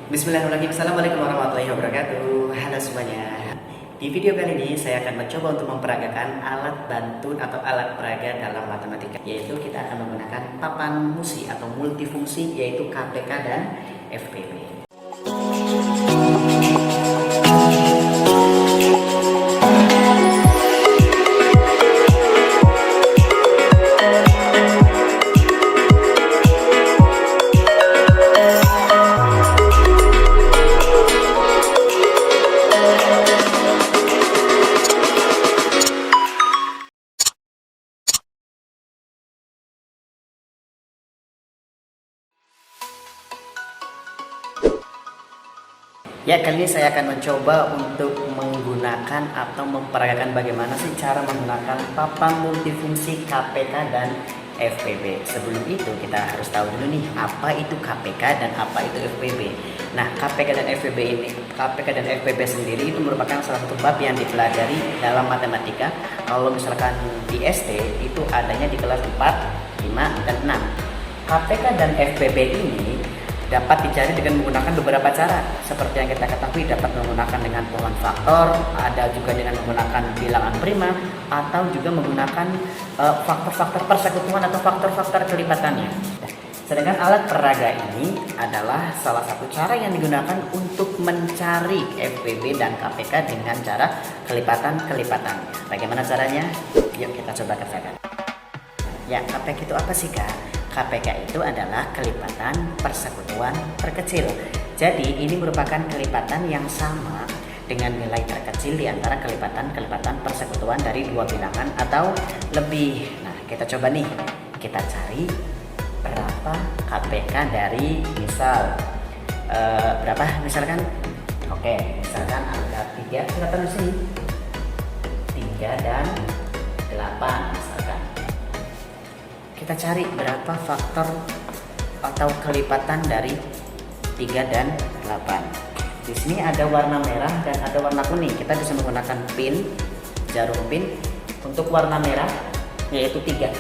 Bismillahirrahmanirrahim. Assalamualaikum warahmatullahi wabarakatuh. Halo semuanya. Di video kali ini saya akan mencoba untuk memperagakan alat bantu atau alat peraga dalam matematika, yaitu kita akan menggunakan papan musi atau multifungsi, yaitu KPK dan FPB. Ya, kali ini saya akan mencoba untuk menggunakan atau memperagakan bagaimana sih cara menggunakan papan multifungsi KPK dan FPB. Sebelum itu kita harus tahu dulu nih apa itu KPK dan apa itu FPB. Nah, KPK dan FPB ini, KPK dan FPB sendiri itu merupakan salah satu bab yang dipelajari dalam matematika. Kalau misalkan di SD itu adanya di kelas 4, 5, dan 6. KPK dan FPB ini dapat dicari dengan menggunakan beberapa cara. Seperti yang kita ketahui, dapat menggunakan dengan pola faktor, ada juga dengan menggunakan bilangan prima, atau juga menggunakan faktor-faktor persekutuan atau faktor-faktor kelipatannya. Sedangkan alat peraga ini adalah salah satu cara yang digunakan untuk mencari FPB dan KPK dengan cara kelipatan-kelipatan. Bagaimana caranya? Yuk kita coba kerjakan. Ya, KPK itu apa sih, Kak? KPK itu adalah kelipatan persekutuan terkecil. Jadi ini merupakan kelipatan yang sama dengan nilai terkecil di antara kelipatan-kelipatan persekutuan dari dua bilangan atau lebih. Nah, kita coba nih, kita cari berapa KPK dari berapa misalkan. Oke, misalkan angka 3, kita taruh di sini 3 dan 8 misalkan. Kita cari berapa faktor atau kelipatan dari 3 dan 8. Di sini ada warna merah dan ada warna kuning. Kita bisa menggunakan pin, jarum pin. Untuk warna merah yaitu 3.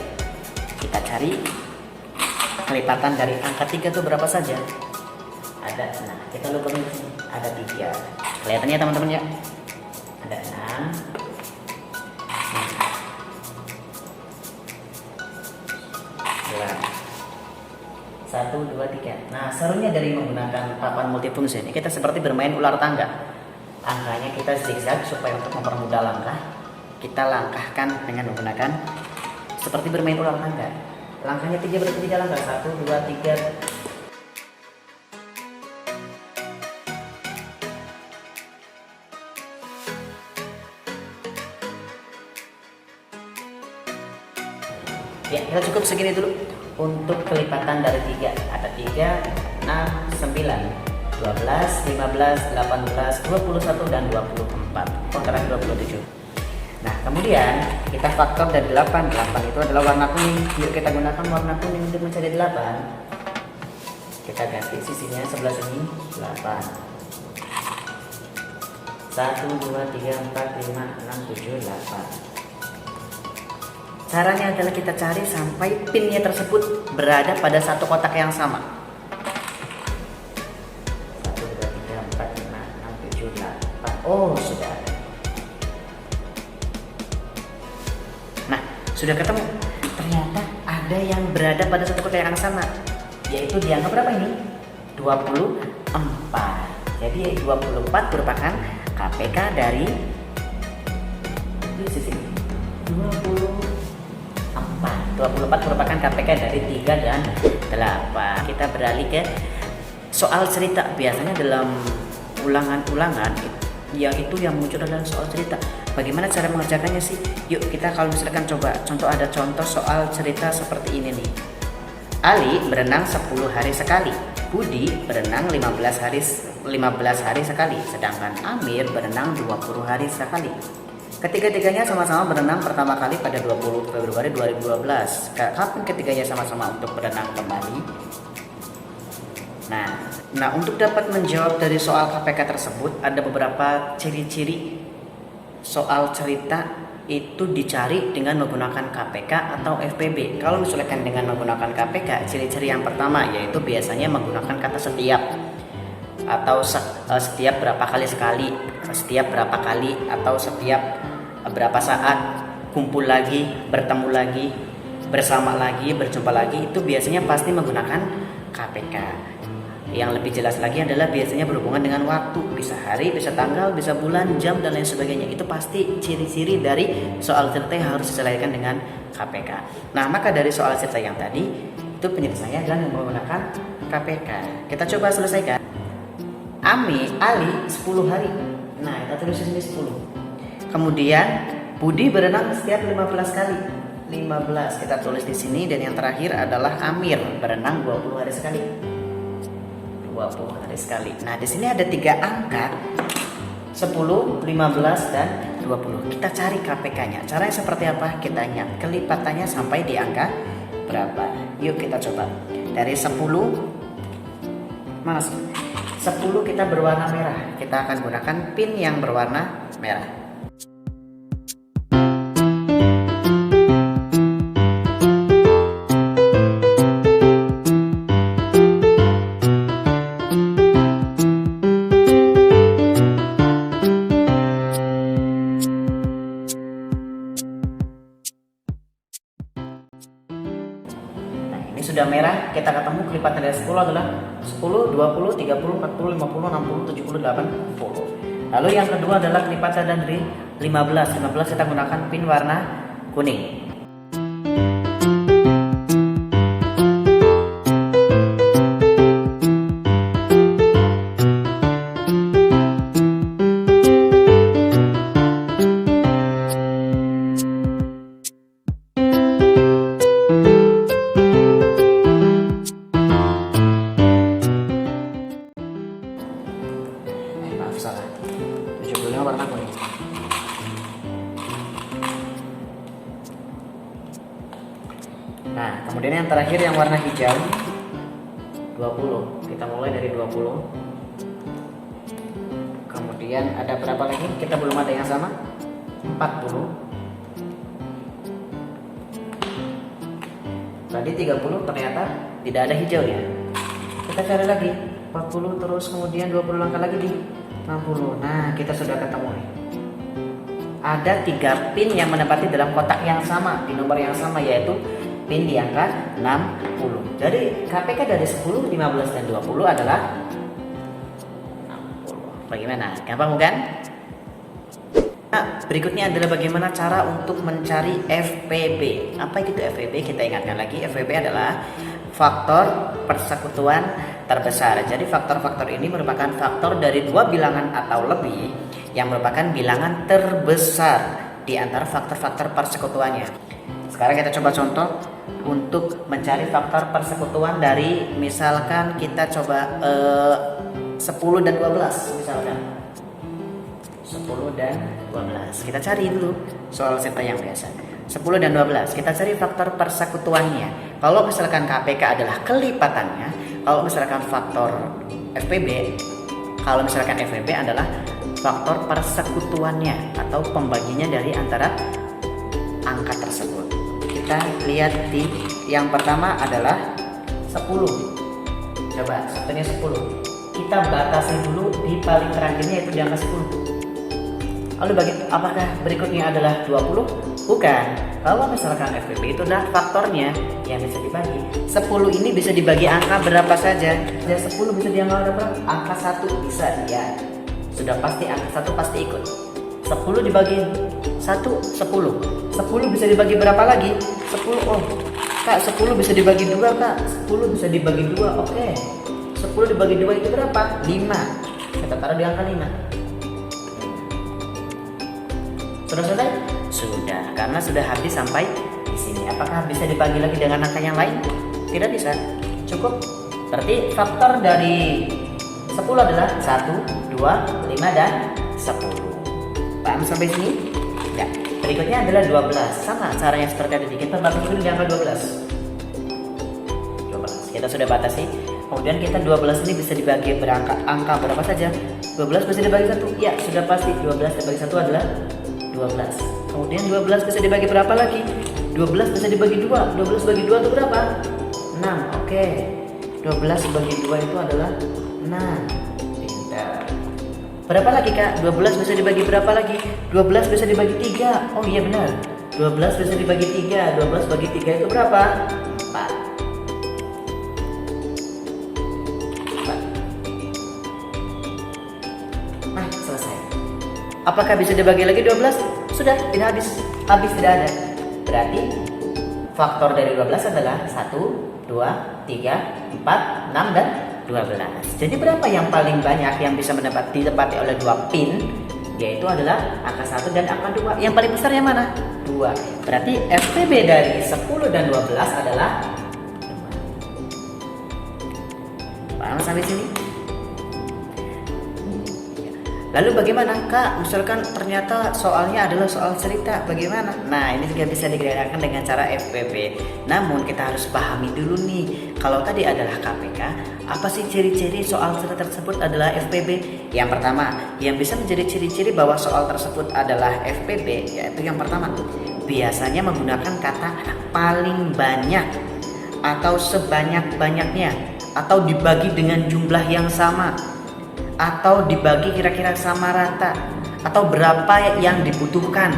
Kita cari kelipatan dari angka 3 itu berapa saja? Ada. Nah, kita lupa di sini. Ada 3. Kelihatannya teman-teman ya? Ada 6. 1, 2, 3. Nah, serunya dari menggunakan papan multifungsi ini, kita seperti bermain ular tangga. Angkanya kita zigzag supaya untuk mempermudah langkah. Kita langkahkan dengan menggunakan seperti bermain ular tangga. Langkahnya 3 berarti 3 langkah. 1, 2, 3. Ya, kita cukup segini dulu. Untuk kelipatan dari 3 ada 3, 6, 9, 12, 15, 18, 21 dan 24. Terakhir 27. Nah, kemudian kita faktor dari 8. 8 itu adalah warna kuning. Yuk kita gunakan warna kuning untuk mencari 8. Kita ganti sisinya sebelah sini 8. 1, 2, 3, 4, 5, 6, 7, 8. Caranya adalah kita cari sampai pinnya tersebut berada pada satu kotak yang sama. 1, 2, 3, 4, 5, 6, 7, 8. Oh, sudah ada. Nah, sudah ketemu. Ternyata ada yang berada pada satu kotak yang sama. Yaitu di angka berapa ini? 24. Jadi 24 merupakan KPK dari di sisi 24 merupakan KPK dari 3 dan 8. Kita beralih ke soal cerita. Biasanya dalam ulangan-ulangan itu yang muncul adalah soal cerita. Bagaimana cara mengerjakannya sih? Yuk kita kalau misalkan coba contoh, ada contoh soal cerita seperti ini nih. Ali berenang 10 hari sekali. Budi berenang 15 hari sekali. Sedangkan Amir berenang 20 hari sekali. Ketiga-tiganya sama-sama berenang pertama kali pada 20 Februari 2012. Kapan ketiganya sama-sama untuk berenang kembali? Nah, untuk dapat menjawab dari soal KPK tersebut ada beberapa ciri-ciri soal cerita itu dicari dengan menggunakan KPK atau FPB. Kalau misalkan dengan menggunakan KPK, ciri-ciri yang pertama yaitu biasanya menggunakan kata setiap. atau setiap berapa kali sekali, setiap berapa kali, atau setiap berapa saat kumpul lagi, bertemu lagi, bersama lagi, berjumpa lagi, itu biasanya pasti menggunakan KPK. Yang lebih jelas lagi adalah biasanya berhubungan dengan waktu, bisa hari, bisa tanggal, bisa bulan, jam, dan lain sebagainya. Itu pasti ciri-ciri dari soal cerita yang harus diselesaikan dengan KPK. Nah, maka dari soal cerita yang tadi, itu penyelesaiannya adalah menggunakan KPK. Kita coba selesaikan. Ali 10 hari. Nah, kita tulis di sini 10. Kemudian Budi berenang setiap 15 kali. 15 kita tulis di sini, dan yang terakhir adalah Amir berenang 20 hari sekali. 20 hari sekali. Nah, di sini ada 3 angka, 10, 15, dan 20. Kita cari KPK-nya. Caranya seperti apa? Kita ingat kelipatannya sampai di angka berapa. Yuk kita coba. Dari 10, mana 10 kita berwarna merah. Kita akan gunakan pin yang berwarna merah. Ini sudah merah, kita ketemu kelipatan dari 10 adalah 10, 20, 30, 40, 50, 60, 70, 80. Lalu yang kedua adalah kelipatan dari 15. 15 kita gunakan pin warna kuning. Salah, 75 warna kuning. Nah, kemudian yang terakhir yang warna hijau 20. Kita mulai dari 20. Kemudian ada berapa lagi? Kita belum ada yang sama. 40. Tadi 30 ternyata tidak ada hijaunya. Kita cari lagi 40, terus kemudian 20 langkah lagi di 60. Nah, kita sudah ketemu nih. Ada 3 pin yang menempati dalam kotak yang sama, di nomor yang sama, yaitu pin di angka 60. Jadi KPK dari 10, 15, dan 20 adalah 60. Bagaimana? Gampang bukan? Nah, berikutnya adalah bagaimana cara untuk mencari FPB. Apa itu FPB? Kita ingatkan lagi, FPB adalah faktor persekutuan terbesar. Jadi faktor-faktor ini merupakan faktor dari 2 bilangan atau lebih yang merupakan bilangan terbesar di antara faktor-faktor persekutuannya. Sekarang kita coba contoh untuk mencari faktor persekutuan dari, misalkan kita coba 10 dan 12 misalkan. 10 dan 12. Kita cari dulu soal cerita yang biasa. 10 dan 12. Kita cari faktor persekutuannya. Kalau misalkan KPK adalah kelipatannya, kalau misalkan faktor FPB, kalau misalkan FPB adalah faktor persekutuannya atau pembaginya dari antara angka tersebut. Kita lihat di yang pertama adalah 10. Coba, satunya 10. Kita batasi dulu di paling terakhirnya, yaitu di angka 10. Lalu apakah berikutnya adalah 20? Bukan. Kalau misalkan FPB itu adalah faktornya yang bisa dibagi. 10 ini bisa dibagi angka berapa saja. Ya, 10 bisa diangkat berapa? Angka 1 bisa, ya. Sudah pasti angka 1 pasti ikut. 10 dibagi 1, 10. 10 bisa dibagi berapa lagi? 10. Oh, Kak, 10 bisa dibagi 2, Kak. 10 bisa dibagi 2. Oke. 10 dibagi 2 itu berapa? 5. Kita taruh di angka 5. Sudah selesai? Sudah, karena sudah habis sampai di sini. Apakah bisa dibagi lagi dengan angka yang lain? Tidak bisa. Cukup. Berarti faktor dari 10 adalah 1, 2, 5, dan 10. Paham sampai sini? Ya. Berikutnya adalah 12. Sama caranya seperti tadi. Kita batasi dulu di angka 12. 12. Kita sudah batasi. Kemudian kita 12 ini bisa dibagi angka berapa saja? 12 bisa dibagi 1. Ya, sudah pasti 12 dibagi 1 adalah 12. Kemudian 12 bisa dibagi berapa lagi? 12 bisa dibagi 2. 12 bagi 2 itu berapa? 6. Oke. 12 bagi 2 itu adalah 6. Berapa lagi Kak? 12 bisa dibagi berapa lagi? 12 bisa dibagi 3. Oh iya benar. 12 bisa dibagi 3. 12 bagi 3 itu berapa? 4. 4. Nah, selesai. Apakah bisa dibagi lagi 12? Sudah, tidak habis. Habis tidak ada. Berarti faktor dari 12 adalah 1, 2, 3, 4, 6, dan 12. Jadi berapa yang paling banyak yang bisa ditempati oleh 2 pin? Yaitu adalah angka 1 dan angka 2. Yang paling besar yang mana? 2. Berarti FPB dari 10 dan 12 adalah 2. Paham sampai sini? Lalu bagaimana Kak? Misalkan ternyata soalnya adalah soal cerita, bagaimana? Nah, ini juga bisa digerakkan dengan cara FPB. Namun kita harus pahami dulu nih, kalau tadi adalah KPK, apa sih ciri-ciri soal cerita tersebut adalah FPB? Yang pertama, yang bisa menjadi ciri-ciri bahwa soal tersebut adalah FPB, yaitu yang pertama, biasanya menggunakan kata paling banyak atau sebanyak-banyaknya, atau dibagi dengan jumlah yang sama, atau dibagi kira-kira sama rata, atau berapa yang dibutuhkan.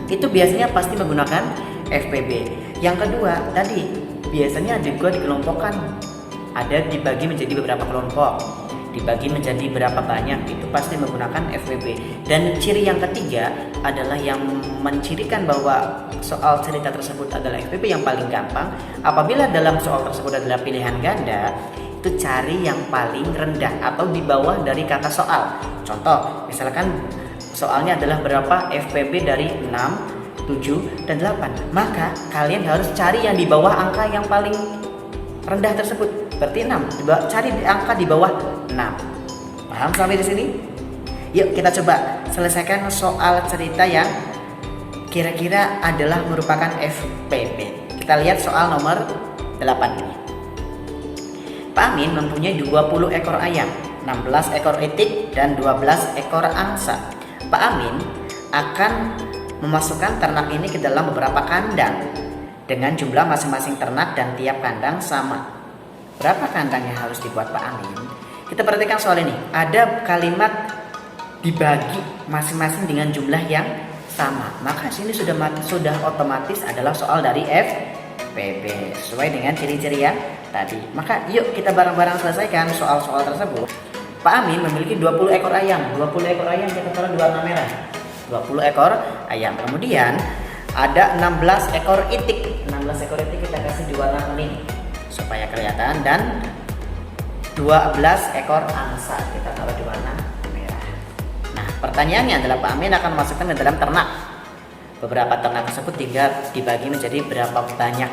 Itu biasanya pasti menggunakan FPB. Yang kedua tadi biasanya juga dikelompokkan, ada dibagi menjadi beberapa kelompok, dibagi menjadi berapa banyak, itu pasti menggunakan FPB. Dan ciri yang ketiga adalah yang mencirikan bahwa soal cerita tersebut adalah FPB yang paling gampang. Apabila dalam soal tersebut adalah pilihan ganda, itu cari yang paling rendah atau di bawah dari kata soal. Contoh, misalkan soalnya adalah berapa FPB dari 6, 7, dan 8. Maka kalian harus cari yang di bawah angka yang paling rendah tersebut. Berarti 6. Cari angka di bawah 6. Paham sampai di sini? Yuk kita coba selesaikan soal cerita yang kira-kira adalah merupakan FPB. Kita lihat soal nomor 8 ini. Pak Amin mempunyai 20 ekor ayam, 16 ekor itik, dan 12 ekor angsa. Pak Amin akan memasukkan ternak ini ke dalam beberapa kandang dengan jumlah masing-masing ternak dan tiap kandang sama. Berapa kandang yang harus dibuat Pak Amin? Kita perhatikan soal ini. Ada kalimat dibagi masing-masing dengan jumlah yang sama. Maka sini sudah otomatis adalah soal dari FPB sesuai dengan ciri-ciri yang tadi. Maka yuk kita bareng-bareng selesaikan soal-soal tersebut. Pak Amin memiliki 20 ekor ayam. 20 ekor ayam kita taruh di warna merah. 20 ekor ayam. Kemudian ada 16 ekor itik. 16 ekor itik kita kasih di warna kuning supaya kelihatan, dan 12 ekor angsa kita taruh di warna merah. Nah, pertanyaannya adalah Pak Amin akan memasukkan ke dalam ternak. Beberapa ternak tersebut tinggal dibagi menjadi berapa banyak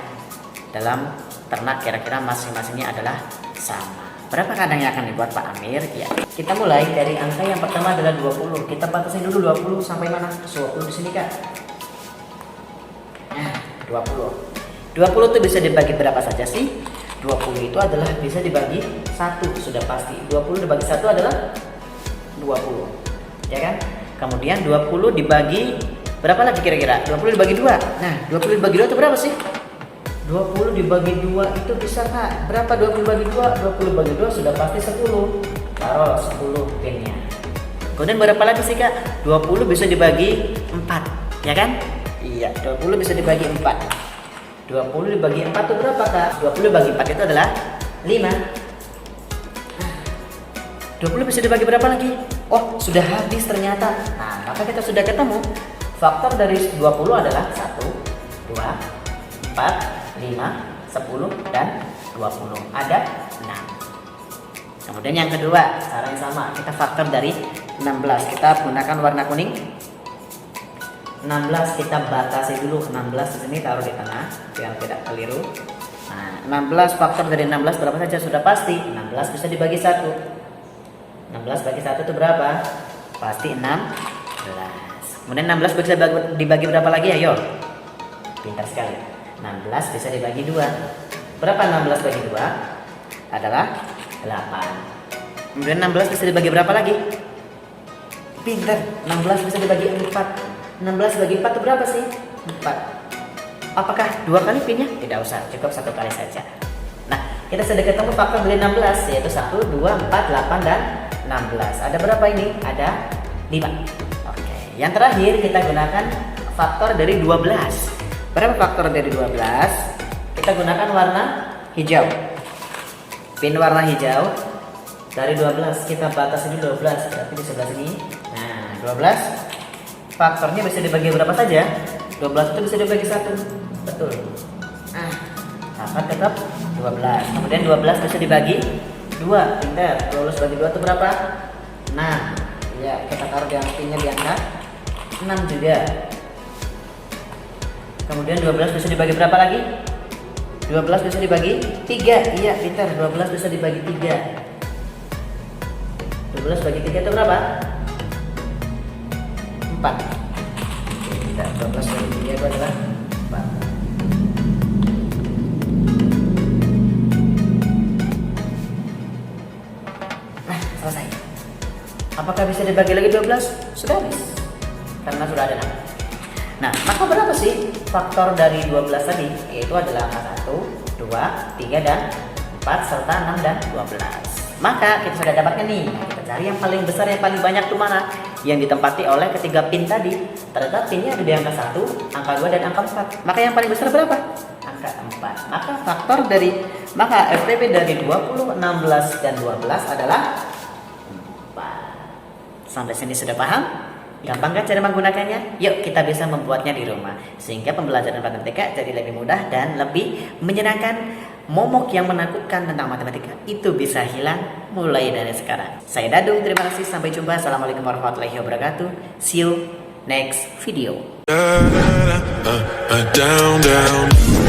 dalam ternak, kira-kira masing-masingnya adalah sama. Berapa kandang yang akan dibuat Pak Amir? Ya, kita mulai dari angka yang pertama adalah 20. Kita batasi dulu 20 sampai mana? 20 di sini Kak. Nah, 20. 20 itu bisa dibagi berapa saja sih? 20 itu adalah bisa dibagi 1, sudah pasti. 20 dibagi 1 adalah 20. Ya kan? Kemudian 20 dibagi berapa lagi kira-kira? 20 dibagi 2. Nah, 20 dibagi 2 itu berapa sih? 20 dibagi 2 itu bisa Kak. Berapa 20 bagi 2? 20 bagi 2 sudah pasti 10. Taruh 10 pinnya. Kemudian berapa lagi sih Kak? 20 bisa dibagi 4, ya kan? Iya, 20 bisa dibagi 4. 20 dibagi 4 itu berapa Kak? 20 bagi 4 itu adalah 5. 20 bisa dibagi berapa lagi? Oh, sudah habis ternyata. Nah, maka kita sudah ketemu. Faktor dari 20 adalah 1, 2, 4, 5, 10, dan 20. Ada 6. Kemudian yang kedua, cara yang sama. Kita faktor dari 16. Kita gunakan warna kuning. 16 kita batasi dulu. 16 di sini taruh di tengah biar tidak keliru. Nah, 16 faktor dari 16 berapa saja? Sudah pasti 16 bisa dibagi 1. 16 bagi 1 itu berapa? Pasti 16. Kemudian 16 bisa dibagi berapa lagi? Ayo. Pintar sekali. 16 bisa dibagi 2. Berapa 16 bagi 2? Adalah 8. Kemudian 16 bisa dibagi berapa lagi? Pintar. 16 bisa dibagi 4. 16 bagi 4 itu berapa sih? 4. Apakah 2 kali pinnya? Tidak usah, cukup 1 kali saja. Nah, kita sudah ketemu faktor dari 16, yaitu 1, 2, 4, 8, dan 16. Ada berapa ini? Ada 5. Oke. Yang terakhir kita gunakan faktor dari 12. Berapa faktor dari 12? Kita gunakan warna hijau. Pin warna hijau dari 12 kita batasi dulu 12, berarti di sebelah sini. Nah, 12 faktornya bisa dibagi berapa saja? 12 itu bisa dibagi 1. Betul. Nah, dapat tetap 12. Kemudian 12 bisa dibagi 2. Pintar. 12 bagi 2 itu berapa? 6. Ya, kita taruh di pinnya di angka 6 juga. Kemudian 12 bisa dibagi berapa lagi? 12 bisa dibagi 3. Iya, pintar. 12 bisa dibagi 3. 12 bagi 3 itu berapa? 4. Oke, kita 12 bagi 3 itu adalah 4. Nah, selesai. Apakah bisa dibagi lagi 12? Sudah habis. Karena sudah ada 6. Nah, maka berapa sih faktor dari 12 tadi? Yaitu adalah angka 1, 2, 3, dan 4, serta 6 dan 12. Maka kita sudah dapatkan nih. Kita cari yang paling besar, yang paling banyak itu mana? Yang ditempati oleh ketiga pin tadi. Ternyata pinnya ada di angka 1, angka 2, dan angka 4. Maka yang paling besar berapa? Angka 4. Maka FPP dari 20, 16, dan 12 adalah 4. Sampai sini sudah paham? Gampang kan cara menggunakannya? Yuk kita bisa membuatnya di rumah. Sehingga pembelajaran matematika jadi lebih mudah dan lebih menyenangkan. Momok yang menakutkan tentang matematika itu bisa hilang mulai dari sekarang. Saya Dadung, terima kasih. Sampai jumpa. Assalamualaikum warahmatullahi wabarakatuh. See you next video. Down, down.